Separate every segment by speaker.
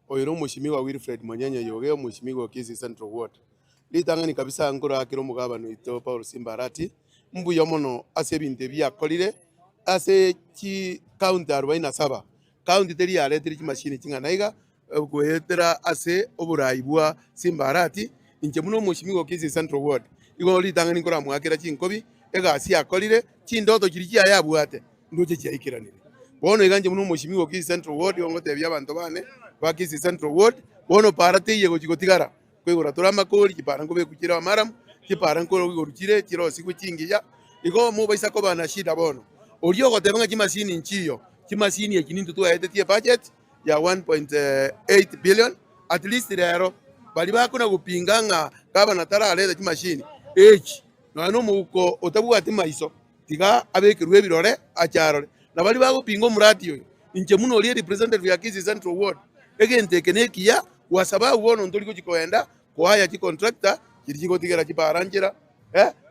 Speaker 1: oyero mheshimiwa Wilfred Monyenye yoge mheshimiwa Kisii Central Ward litangani kabisa ngora akiro mugabano ito Paul Simbarati mbuyo mono ase binte byakolire ase ki county 47 county teri yale teri machine kinganaiga gwetera ase oburayi bwa Simbarati inche muno mheshimiwa Kisii Central Ward igo litangani ngora mwakira chinkobi egasi akolire chindoto kiri kia yabwate ndoche cyayikiranire bono iganje muno mheshimiwa Kisii Central Ward yongote byabantu bane ba Kisii Central Ward bono parate yego chigotigara kwegura turama koli kipara ngobe kukira amaram kipara nkoro wigorukire kiro siku kingiya igo mu baisa ko bana shida bono oliyo gotebanga kimasini nchiyo kimasini ya kinintu tu ayetetie budget ya 1.8 billion at least rero bali bakuna gupinganga kaba natara aleta kimasini echi no muko otabu ati maiso tiga abekirwe birore acharore na bali bagupinga murati yo inche muno oli representative ya Kisii Central Ward egente kenekia wasababu wono ndoliko chikoenda kwaya chi contractor kiriko tigera chiparanjira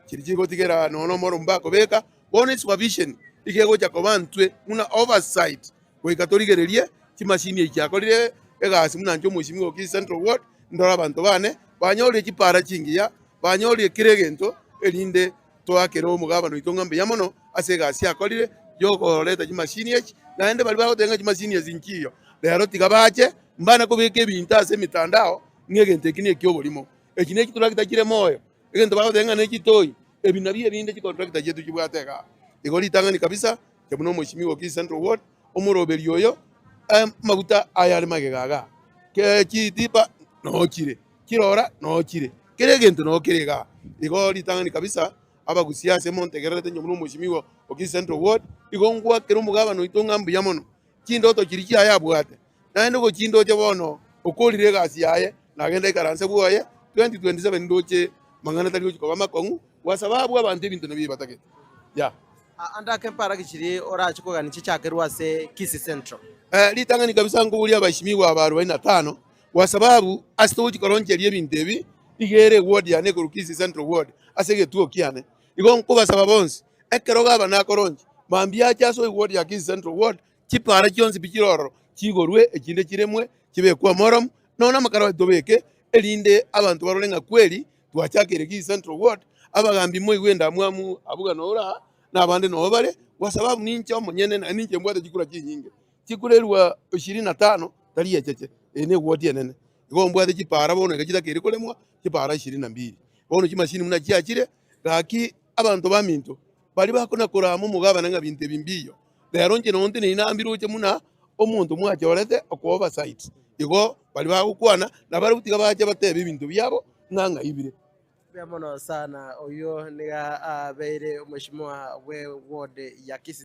Speaker 1: kiriko tigera nono moro mbako beka bone supervision ikego cha kobantwe una oversight ko ikatoligererie chimashini ekyakolire egasi munanjo mheshimiwa Kisii Central Ward ndora abantu bane banyole chipara chingiya banyole kiregento elinde twakero omugabano itongambe yamono asegasi akolire yoko leta chimashini echi naende bali bagotenga chimashini ezinkiyo lero tigabache mbana kubeke binta ase mitandao ngegente kini ekyobolimo ekine kitulakita kire moyo egento bagotenga nekitoi ebinabi ebinde chi contractor yetu kibwatega igoli tangani kabisa kebuno mheshimiwa Kisii Central Ward omuroberi oyo mabuta ayale magegaga ke kitipa no kire kirora no kire kiregento no kirega igoli tangani kabisa abagusiase montegerete nyomuno mheshimiwa Kisii Central Ward igongwa kero mugabano itongambu yamono kindoto kiriki ayabwate naende go chindo che bono okolire gasi yaye nagenda ikaranse bwoye 2027 ndoche mangana tali ko bamakongu wasababu abantu ebintu nabi batakete ya
Speaker 2: anda kempara kichiri ora chikogani chichakerwa se Kisii Central
Speaker 1: litangani kabisa ngubuli abashimiwa aba 45 wasababu asitochi koronje ebintu ebi igere ward ya ne ko Kisii Central Ward asege tuo kiane igo nkuba sababonsi ekeroga abana koronje mambia chaso ward ya Kisii Central Ward chipara chionzi bichiroro chigorwe ekinde kiremwe kibe kwa morom nona makaro dobeke elinde abantu barolenga kweli twachakire Kisii Central Ward abagambi moyi wenda mwamu abuga nora na abande no bale wasababu nincho monyene na ninche mbwate chikura chinyinge chikurelwa 25 tali yecheche ene ward yenene igo mbwate chipara bono ekachita kire kolemwa chipara 22 bono chimashini muna chiachire gaki abantu baminto bali bakona koramo mugabana nga binte bimbiyo lero nje nonte ni nambiruche muna omuntu mwachorete ko oversight igo bali bagukwana na bari gutiga baje batebe ibintu byabo nanga ibire
Speaker 2: byamono sana oyo niga bere mheshimiwa we ward ya Kisii